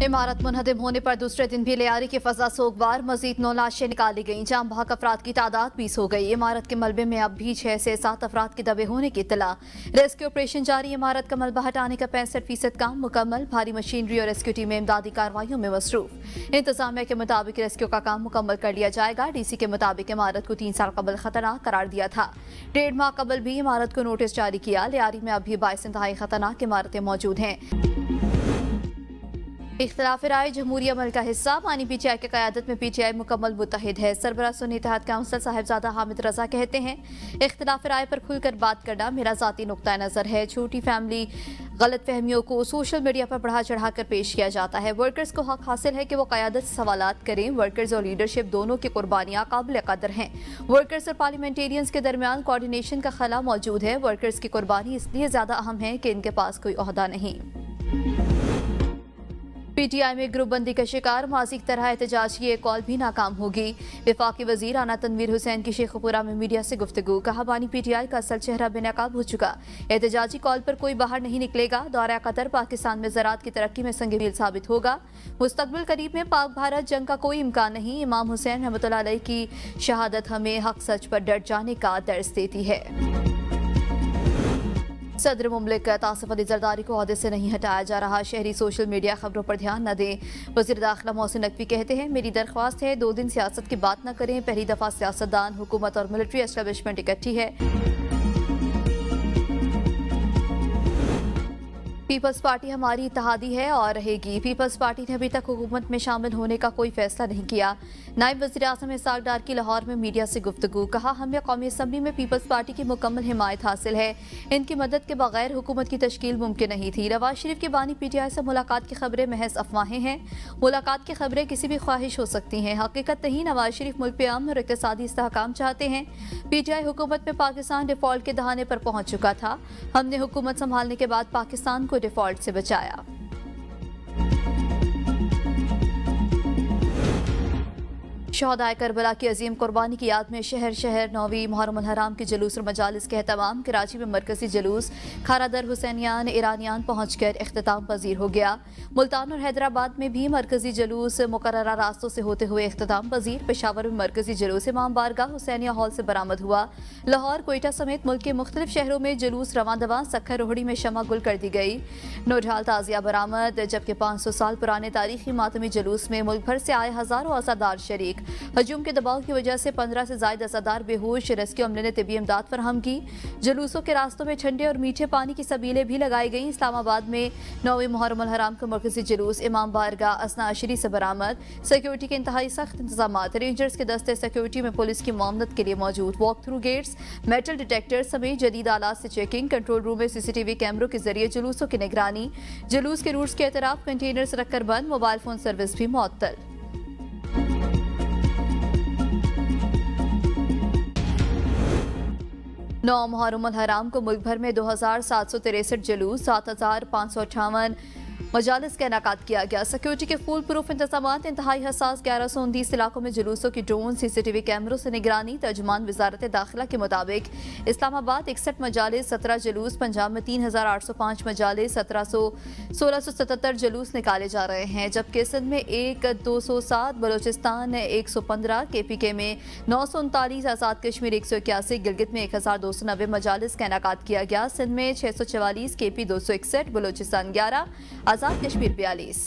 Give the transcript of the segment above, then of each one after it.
इमारत मुनहदम होने पर दूसरे दिन भी लियारी की फजा सोगवार। मजीद 9 लाशें निकाली गईं। जाम बहक अफराद की तादाद 20 हो गई। इमारत के मलबे में अब भी 6 से 7 अफराद के दबे होने की इत्तला। रेस्क्यू ऑपरेशन जारी। इमारत का मलबा हटाने का 65% काम मुकम्मल। भारी मशीनरी और रेस्क्यू टीमें इमदादी कार्रवाइयों में मसरूफ। इंतजामिया के मुताबिक रेस्क्यू का काम मुकम्मल कर लिया जाएगा। DC के मुताबिक इमारत को 3 साल कबल खतरनाक करार दिया था। 1.5 माह कबल भी इमारत को नोटिस जारी किया। लियारी में अब भी 22 इंतहाई खतरनाक इमारतें मौजूद हैं। इख्तिलाफ राय जमहूरी अमल का हिस्सा। मानी PTI की क़यादत में PTI मुकम्मल मुत्तहिद है। सरबराह सुन्नी इत्तेहाद काउंसिल साहिबजादा हामिद रजा कहते हैं, इख्तिलाफ राय पर खुलकर बात करना मेरा ज़ाती नुक्ता नज़र है। छोटी फैमिली गलत फहमियों को सोशल मीडिया पर बढ़ा चढ़ा कर पेश किया जाता है। वर्कर्स को हक हासिल है कि वो क़यादत से सवालात करें। वर्कर्स और लीडरशिप दोनों की कुर्बानियाँ काबिल कदर हैं। वर्कर्स और पार्लियामेंटेरियंस के दरमियान कोऑर्डिनेशन का खला मौजूद है। वर्कर्स की कुर्बानी इसलिए ज़्यादा अहम है कि इनके पास कोई ओहदा नहीं। PTI में ग्रुप बंदी का शिकार। माजी की तरह एहतजाज की एक कॉल भी नाकाम होगी। वफाकी वजीर आना तनवीर हुसैन की शेखपुरा में मीडिया से गुफ्तगू। कहा, बानी PTI का असल चेहरा बेनकाब हो चुका। एहतजाजी कॉल पर कोई बाहर नहीं निकलेगा। दौरा कतर पाकिस्तान में ज़राअत की तरक्की में संग मील साबित होगा। मुस्तकबिल करीब में पाक भारत जंग का कोई इम्कान नहीं। इमाम हुसैन रहमतुल्लाह अलैह की शहादत हमें हक सच पर डट जाने का दर्स देती है। सदर मुमलिकत आसिफ अली जरदारी को ओहदे से नहीं हटाया जा रहा। शहरी सोशल मीडिया खबरों पर ध्यान न दें। वज़ीर दाखिला मोहसिन नकवी कहते हैं, मेरी दरख्वास्त है 2 दिन सियासत की बात न करें। पहली दफ़ा सियासतदान, हुकूमत और मिलिट्री एस्टेब्लिशमेंट इकट्ठी है। पीपल्स पार्टी हमारी इत्तेहादी है और रहेगी। पीपल्स पार्टी ने अभी तक हुकूमत में शामिल होने का कोई फैसला नहीं किया। नायब वज़ीर आज़म इसहाक डार की लाहौर में मीडिया से गुफ्तगू। कहा, हमें कौमी असम्बली में पीपल्स पार्टी की मुकम्मल हिमायत हासिल है। इनकी मदद के बगैर हुकूमत की तश्कील मुमकिन नहीं थी। नवाज शरीफ की बानी PTI से मुलाकात की खबरें महज अफवाहें हैं। मुलाकात की खबरें किसी भी ख्वाहिश हो सकती हैं, हकीकत नहीं। नवाज शरीफ मुल्क पे अमन और इक़्तिसादी इस्तेहकाम चाहते हैं। PTI हुकूमत में पाकिस्तान डिफॉल्ट के दहाने पर पहुंच चुका था। हमने हुकूमत संभालने के बाद पाकिस्तान को डिफॉल्ट से बचाया। शहदाए करबला की अजीम कुर्बानी की याद में शहर शहर 9वीं मुहर्रम अल हराम के जुलूस और मजालिस के एहतमाम। कराची में मरकजी जुलूस खारादर हुसैनियान ईरानियान पहुंचकर इख्तिताम पजीर हो गया। मुल्तान और हैदराबाद में भी मरकजी जुलूस मुकर्ररा रास्तों से होते हुए इख्तिताम पजीर। पेशावर में मरकजी जुलूस इमाम बारगाह हुसैनिया हॉल से बरामद हुआ। लाहौर, कोयटा समेत मुल्क के मुख्तलिफ शहरों में जुलूस रवां दवा। सक्खर रोहड़ी में शमा गुल कर दी गई। नौजहाल ताजिया बरामद। जबकि 500 साल पुराने तारीखी मातमी जुलूस में मुल्क भर से आए हजारों अज़ादार शरीक। हजूम के दबाव की वजह से 15 से ज़ायद अज़ादार बेहोश। रेस्क्यू अमले ने तिबी इमदाद फराहम की। जुलूसों के रास्तों में ठंडे और मीठे पानी की सबीलें भी लगाई गईं। इस्लामाबाद में 9वीं मुहर्रम अल हराम का मरकजी जुलूस इमाम बारगाह असना अशरी से बरामद। सिक्योरिटी के इंतहाई सख्त इंतजाम। रेंजर्स के दस्ते सिक्योरिटी में पुलिस की मामलत के लिए मौजूद। Walk through gates, metal detector समेत जदीद आलात से चेकिंग। कंट्रोल रूम में CCTV कैमरों के जरिए जुलूसों की निगरानी। जुलूस के रूट्स के एतराफ कंटेनर्स रखकर बंद। मोबाइल फोन सर्विस भी मुअत्तल। 9 मुहर्रम अल हराम को मुल्क भर में 2763 जुलूस, 7558 मजालिस का इनेकाद किया गया। सिक्योरिटी के फुल प्रूफ इंतजाम। इंतहाई हसास 1129 इलाकों में जुलूसों की ड्रोन CCTV कैमरों से निगरानी। तर्जुमान वजारत दाखिला के मुताबिक इस्लामाबाद 61 मजालिस, 17 जुलूस। पंजाब में 3805 मजालिस, 1677 जुलूस निकाले जा रहे हैं। जबकि सिंध में 1207, बलोचिस्तान 115, KPK में 939, आज़ाद कश्मीर 181, गिलगित में 1290 मजालिस का इनेकाद किया गया। सिंध में 644, KP 261, बलोचिस्तान 11, आज़ाद कश्मीर 42।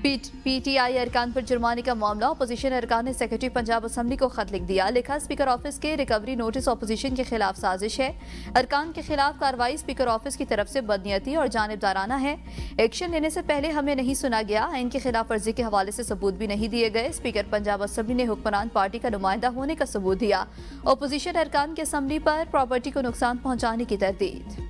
PTI अरकान पर जुर्माने का मामला। अपोजिशन अरकान ने सेक्रेटरी पंजाब असम्बली को खत लिख दिया। लिखा, स्पीकर ऑफिस के रिकवरी नोटिस अपोजिशन के खिलाफ साजिश है। अरकान के खिलाफ कार्रवाई स्पीकर ऑफिस की तरफ से बदनीयती और जानिबदाराना है। एक्शन लेने से पहले हमें नहीं सुना गया। इनके खिलाफ वर्जी के हवाले से सबूत भी नहीं दिए गए। स्पीकर पंजाब असम्बली ने हुक्मरान पार्टी का नुमाइंदा होने का सबूत दिया। अपोजिशन अरकान की असम्बली पर प्रॉपर्टी को नुकसान पहुंचाने की तरदीद।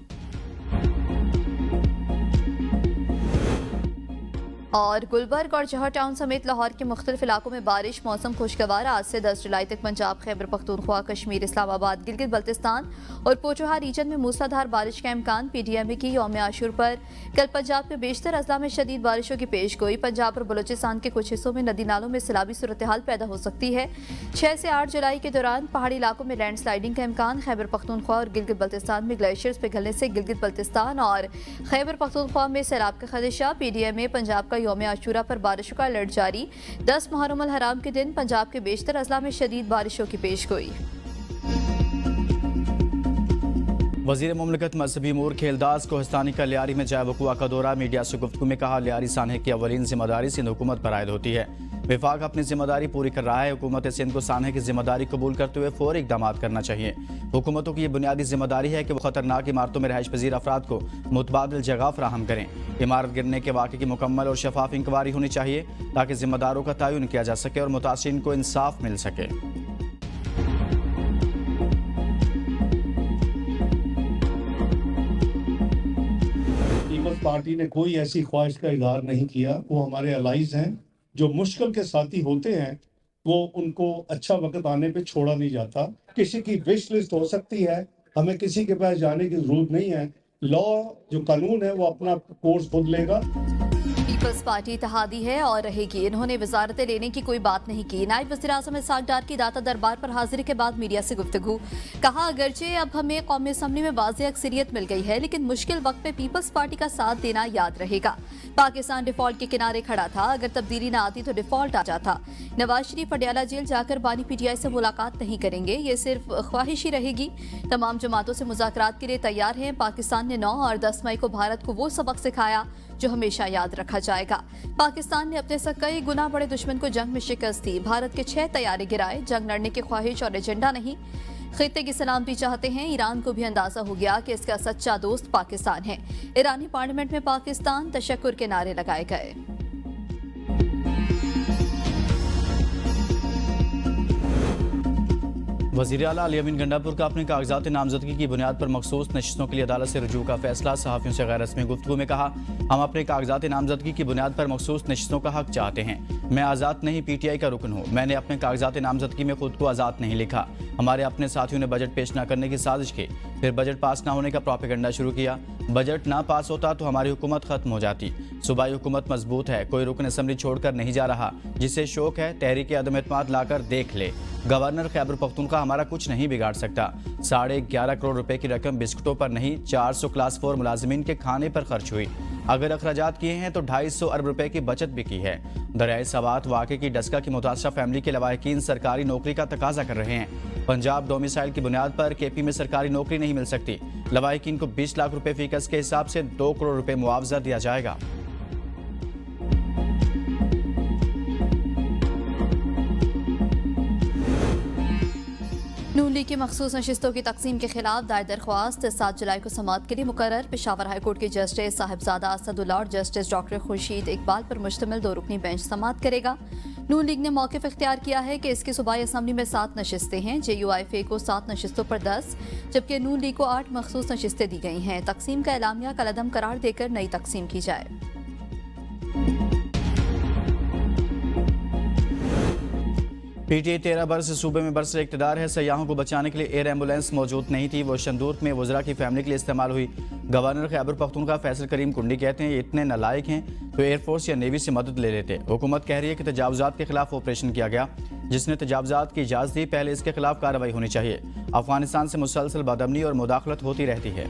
और गुलबर्ग और जौहर टाउन समेत लाहौर के मुख्तलिफ इलाकों में बारिश। मौसम खुशगवार। आज से 10 जुलाई तक पंजाब, खैबर पख्तूनख्वा, कश्मीर, इस्लामाबाद, गिलगित बल्तिस्तान और पोठोहार रीजन में मूसलाधार बारिश का इम्कान। PDMA की यौम आशूर पर कल पंजाब के बेशतर अजला में शदीद बारिशों की पेश गोई। पंजाब और बलोचिस्तान के कुछ हिस्सों में नदी नालों में सैलाबी सूरत हाल पैदा हो सकती है। 6 से 8 जुलाई के दौरान पहाड़ी इलाकों में लैंड स्लाइडिंग का इम्कान। खैबर पख्तूनख्वा और गिलगित बल्तिस्तान में ग्लेशियर्स पिघलने से गिलगित बल्तिस्तान और खैबर पख्तूनख्वा में सैलाब का खदशा। PDMA पंजाब का यौम आशूरा पर बारिशों का अलर्ट जारी। 10 मुहर्रम अल हराम के दिन पंजाब के बेशतर अजला में शदीद बारिशों की पेशगोई। वज़ीर मुमलिकत मजहबी अमूर खेलदास कोहिस्तानी का लियारी में जाए वक़ुआ का दौरा। मीडिया से गुफ्तगू में कहा, लियारी सानहे की अवलीन जिम्मेदारी सिंध हुकूमत पर आयद होती है। विफाक अपनी जिम्मेदारी पूरी कर रहा है। हुकूमत सिंध को सानहे की जिम्मेदारी कबूल करते हुए फौरी इकदाम करना चाहिए। हुकूमतों की ये बुनियादी जिम्मेदारी है कि वो खतरनाक इमारतों में रहायश पजीर अफराद को मुतबादिल जगह फराहम करें। इमारत गिरने के वाक़े की मुकम्मल और शफाफ इंक्वायरी होनी चाहिए ताकि जिम्मेदारों का तयन किया जा सके और मुतासिरीन को इंसाफ मिल सके। पीपल्स पार्टी ने कोई ऐसी ख्वाहिश का इजहार नहीं किया। वो हमारे अलाइज हैं, जो मुश्किल के साथी होते हैं, वो उनको अच्छा वक्त आने पे छोड़ा नहीं जाता। किसी की विश लिस्ट हो सकती है, हमें किसी के पास जाने की जरूरत नहीं है। लॉ जो कानून है वो अपना कोर्स खुद लेगा। पीपल्स पार्टी इत्तेहादी है और रहेगी। इन्होंने वजारतें लेने की कोई बात नहीं की। नायब वज़ीर-ए-आज़म इसहाक डार की दाता दरबार पर हाजिरी के बाद मीडिया से गुफ्तगू। कहा, अगरचे अब हमें कौमी असम्बली में वाज़ेह अक्सरियत मिल गई है, लेकिन मुश्किल वक्त में पीपल्स पार्टी का साथ देना याद रहेगा। पाकिस्तान डिफॉल्ट के किनारे खड़ा था। अगर तब्दीली न आती तो डिफॉल्ट आ जाता। नवाज शरीफ अडयाला जेल जाकर बानी PTI से मुलाकात नहीं करेंगे, ये सिर्फ ख्वाहिश ही रहेगी। तमाम जमातों से मुज़ाकरात के लिए तैयार हैं। पाकिस्तान ने 9 और 10 मई को भारत को वो सबक सिखाया जो हमेशा याद रखा जाएगा। पाकिस्तान ने अपने से कई गुना बड़े दुश्मन को जंग में शिकस्त दी। भारत के 6 तैयारे गिराए। जंग लड़ने की ख्वाहिश और एजेंडा नहीं, खित्ते की सलामती चाहते हैं। ईरान को भी अंदाजा हो गया कि इसका सच्चा दोस्त पाकिस्तान है। ईरानी पार्लियामेंट में पाकिस्तान तशक्कुर के नारे लगाए गए। वज़ीर आला अली अमीन गंडापुर का अपने कागजात नामजदगी की बुनियाद पर मखसूस नशिस्तों के लिए अदालत से रुजू का फैसला। सहाफ़ियों से गैर रस्मी गुफ्तगू में कहा, हम अपने कागजात नामजदगी की बुनियाद पर मखसूस नशिस्तों का हक चाहते हैं। मैं आज़ाद नहीं PTI का रुकन हूँ। मैंने अपने कागजात नामजदगी में खुद को आज़ाद नहीं लिखा। हमारे अपने साथियों ने बजट पेश न करने की साजिश की, फिर बजट पास न होने का प्रोपेगेंडा शुरू किया। बजट ना पास होता तो हमारी हुकूमत खत्म हो जाती। सूबाई हुकूमत मजबूत है, कोई रुकन असम्बली छोड़कर नहीं जा रहा। जिसे शौक है तहरीक अदम एतमाद लाकर देख ले। गवर्नर खैबर पख्तूनख्वा हमारा कुछ नहीं बिगाड़ सकता। 11.5 करोड़ रुपए की रकम बिस्कुटों पर नहीं, 400 क्लास 4 मुलाजिमीन के खाने पर खर्च हुई। अगर अखराजात किए हैं तो 250 अरब रुपए की बचत भी की है। दरियाए सवात वाक़े की डस्का की मुतासरा फैमिली के लवाहिकीन सरकारी नौकरी का तकाजा कर रहे हैं। पंजाब डोमिसाइल की बुनियाद पर KP में सरकारी नौकरी नहीं मिल सकती। लवाहिकीन को 20 लाख रुपए फीकस के हिसाब से 2 करोड़ रुपए मुआवजा दिया जाएगा। नून लीग की मखसूस नशिस्तों की तकसीम के खिलाफ दायर दरख्वास्त 7 जुलाई को समाअत के लिए मुकर्रर। पेशावर हाईकोर्ट के जस्टिस साहिबजादा असदुल्ला और जस्टिस डॉक्टर खुर्शीद इकबाल पर मुश्तमिल 2 रुकनी बेंच समाअत करेगा। नून लीग ने मौक़िफ़ इख्तियार किया है कि इसकी सूबाई असम्बली में 7 नशिस्तें हैं। JUIFA को 7 नशिस्तों पर 10, जबकि नून लीग को 8 मखसूस नशिस्तें दी गई हैं। तकसीम का एलामिया कलअदम करार देकर नई तकसीम की जाए। PTI 13 बरस से सूबे में बरसर इक़्तिदार है। सयाहों को बचाने के लिए एयर एम्बुलेंस मौजूद नहीं थी, वो शंदूर में वज़रा की फैमिली के लिए इस्तेमाल हुई। गवर्नर खैबर पख्तूनख्वा फैसल करीम कुंडी कहते हैं, ये इतने नालायक हैं तो एयरफोर्स या नेवी से मदद ले लेते। हुकूमत कह रही है कि तजावुज़ात के खिलाफ ऑपरेशन किया गया। जिसने तजावुज़ात की इजाज़त दी, पहले इसके खिलाफ कार्रवाई होनी चाहिए। अफगानिस्तान से मुसलसल बदअमनी और मुदाखलत होती रहती है।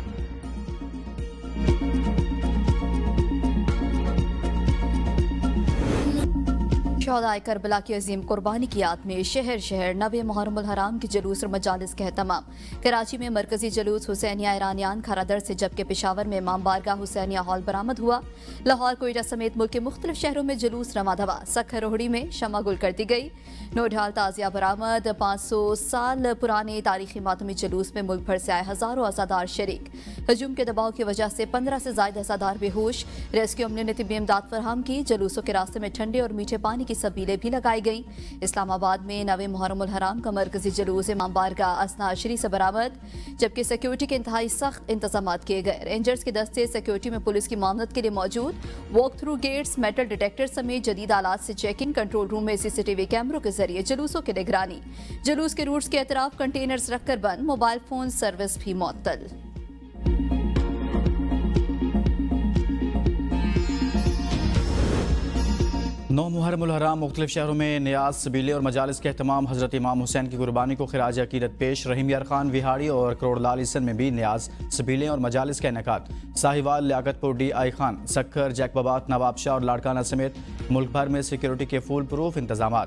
शहदाए करबला की अजीम कुर्बानी की याद में शहर शहर 9 मुहर्रम अल हराम के जुलूस और मजालिस का एहतमाम। कराची में मरकजी जुलूस हुसैनिया ईरानियान खरादर से, जबकि पेशावर में इमाम बारगाह हुसैनिया हॉल बरामद हुआ। लाहौर कोयटा समेत मुल्क के मुख्तलिफ शहरों में जुलूस रवा दवा। सखर रोहड़ी में शमा गुल कर दी गई। नोढाल ताजिया बरामद। 500 साल पुराने तारीखी मातमी जुलूस में मुल्क भर से आए हजारों अज़ादार शरीक। हजूम के दबाव की वजह से 15 से ज्यादा अज़ादार बेहोश। रेस्क्यू अमले ने तिब्बी इमदाद फराहम की। जुलूसों के रास्ते में ठंडे और मीठे पानी की सबीलें भी लगाई गई। इस्लामाबाद में 9 मुहर्रम अल हराम का मरकजी जुलूस इमाम बारगाह असना अशरी से बरामद, जबकि सिक्योरिटी के इंतहाई सख्त इंतजाम किए गए। रेंजर्स के दस्ते सिक्योरिटी में पुलिस की मामलत के लिए मौजूद। Walk through gates, metal detector समेत जदीद आलात से चेकिंग। कंट्रोल रूम में CCTV कैमरों के जरिए जुलूसों की निगरानी। जुलूस के रूट्स के अतराफ कंटेनर्स रखकर बंद। मोबाइल फोन सर्विस भी मुअत्तल। 9 मुहर्रम उल हराम मुख्तलिफ शहरों में नियाज सबीले और मजालिस के अहतमाम हज़रत इमाम हुसैन की कुर्बानी को खिराज अकीदत पेश। रहीम यार खान विहाड़ी और करोड़लाल इसन में भी नियाज सबीले और मजालिस का इनेकाद। साहिवाल, लियाकतपुर, DI खान, सक्खर, जैकबाबाद, नवाबशाह और लाड़काना समेत मुल्क भर में सिक्योरिटी के फुल प्रूफ इंतजाम।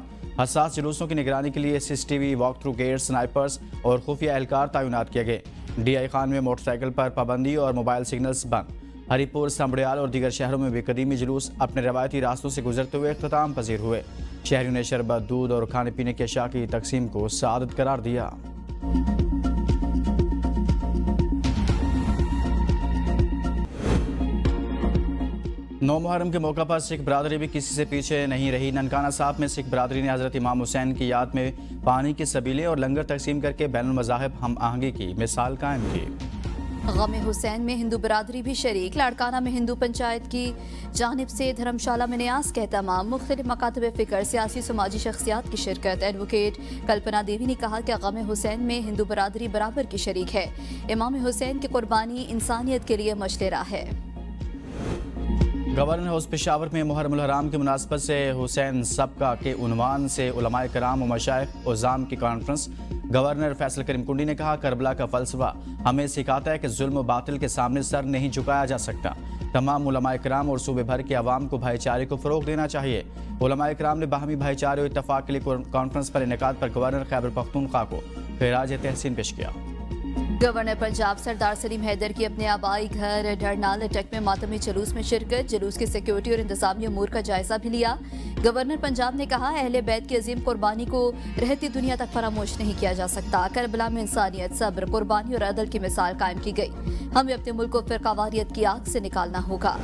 हसास जुलूसों की निगरानी के लिए CCTV, walk through gate, snipers और खुफिया एहलकार तैनात किए गए। DI खान में मोटरसाइकिल पर पाबंदी और मोबाइल सिग्नल्स बंद। हरिपुर, संबड़ियाल और दीगर शहरों में भी कदीमी जुलूस अपने रवायती रास्तों से गुजरते हुए इख्तिताम पजीर हुए। शहरियों ने शरबत, दूध और खाने पीने के अशिया की तकसीम को सआदत करार दिया। नौ मुहर्रम के मौका पर सिख बरादरी भी किसी से पीछे नहीं रही। ननकाना साहब में सिख बरादरी ने हज़रत इमाम हुसैन की याद में पानी के सबीले और लंगर तकसीम करके बैनुल मज़ाहिब हम आहंगी की मिसाल कायम की। गम हुसैन में हिंदू बरादरी भी शरीक। लाड़काना में हिंदू पंचायत की जानिब से धर्मशाला में न्यास का एहतमाम। मुख्तलिफ मकातब फ़िक्र, सियासी समाजी शख्सियात की शिरकत। एडवोकेट कल्पना देवी ने कहा कि गम हुसैन में हिंदू बरादरी बराबर की शरीक है। इमाम हुसैन की कुर्बानी इंसानियत के लिए मशले राह है। गवर्नर हाउस पेशावर में मुहर्रम उल हराम की मुनासबत से हुसैन सबका के उन्वान से उलमाए कराम और मशाइख उज़ाम की कॉन्फ्रेंस। गवर्नर फैसल करीम कुंडी ने कहा, करबला का फलसफा हमें सिखाता है कि जुल्म और बातिल के सामने सर नहीं झुकाया जा सकता। तमाम उलमाए कराम और सूबे भर के अवाम को भाईचारे को फ़रोग देना चाहिए। उलमाए कराम ने बाहमी भाईचारे और इत्तफाक के लिए कॉन्फ्रेंस पर इनेकाद पर गवर्नर खैबर पख्तूनख्वा को खिराज तहसीन पेश किया। गवर्नर पंजाब सरदार सलीम हैदर की अपने आबाई घर ढरनाल अटक में मातमी जुलूस में शिरकत। जुलूस की सिक्योरिटी और इंतजामी अमूर का जायजा भी लिया। गवर्नर पंजाब ने कहा, अहले बैत की अजीम कुर्बानी को रहती दुनिया तक फरामोश नहीं किया जा सकता। करबला में इंसानियत, सब्र, कुर्बानी और अदल की मिसाल कायम की गई। हमें अपने मुल्क को फिरकावारियत की आग से निकालना होगा।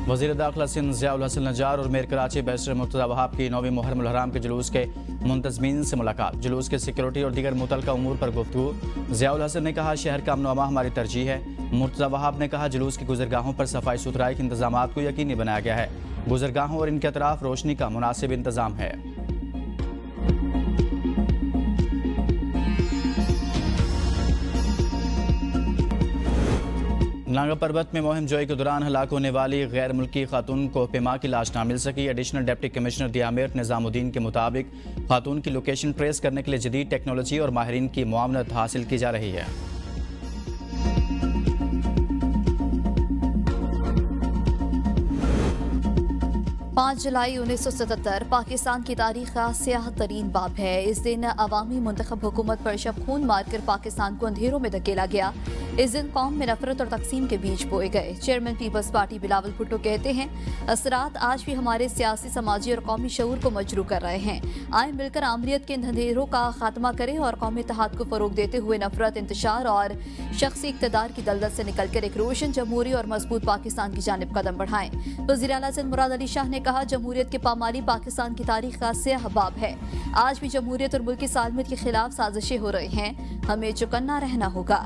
वज़ीर दाखिला सिंध ज़ियाउल हसन नज्जार और मेयर कराची बैरिस्टर मुर्तज़ा वहाब की 9वीं मुहर्रम उल हराम के जुलूस के मुंतज़मीन से मुलाकात। जुलूस के सिक्योरिटी और दीगर मुतल्लिका उमूर पर गुफ्तगू। ज़ियाउल हसन ने कहा, शहर का अमन व अमान हमारी तरजीह है। मुर्तज़ा वहाब ने कहा, जुलूस की गुजरगाहों पर सफाई सुथराई के इंतजाम को यकीनी बनाया गया है। गुजरगाहों और इनके अतराफ रोशनी का मुनासिब इंतजाम है। नागा पर्वत में मुहिम जोई के दौरान हलाक होने वाली गैर मुल्की खातून को पेमा की लाश ना मिल सकी। Additional deputy commissioner Diamer Nizamuddin के मुताबिक खातून की लोकेशन ट्रेस करने के लिए जदीद टेक्नोलॉजी और माहिरीन की मुआवनत हासिल की जा रही है। 5 जुलाई 1977 पाकिस्तान की तारीख का स्याह तरीन बाब है। इस दिन अवामी मुंतखब हुकूमत पर शब खून मारकर पाकिस्तान को अंधेरों में धकेला गया। इस दिन कौम में नफरत और तकसीम के बीज बोए गए। Chairman Peoples Party Bilawal Bhutto कहते हैं, असरात आज भी हमारे सियासी, समाजी और कौमी शऊर को मजरू कर रहे हैं। आए मिलकर आमरीत के इन अंधेरों का खात्मा करें और कौमी इत्तेहाद को फरोग देते हुए नफरत, इंतशार और शख्सी इक़्तिदार की दलदल से निकलकर एक रोशन, जमहूरी और मजबूत पाकिस्तान की जानिब कदम बढ़ाएं। वज़ीर आला सिंध मुराद अली शाह ने कहा, जमहूरियत के पामाली पाकिस्तान की तारीख का स्याह बाब है। आज भी जमहूरियत और मुल्क की सालमियत के खिलाफ साजिशें हो रही हैं। हमें चौकन्ना रहना होगा।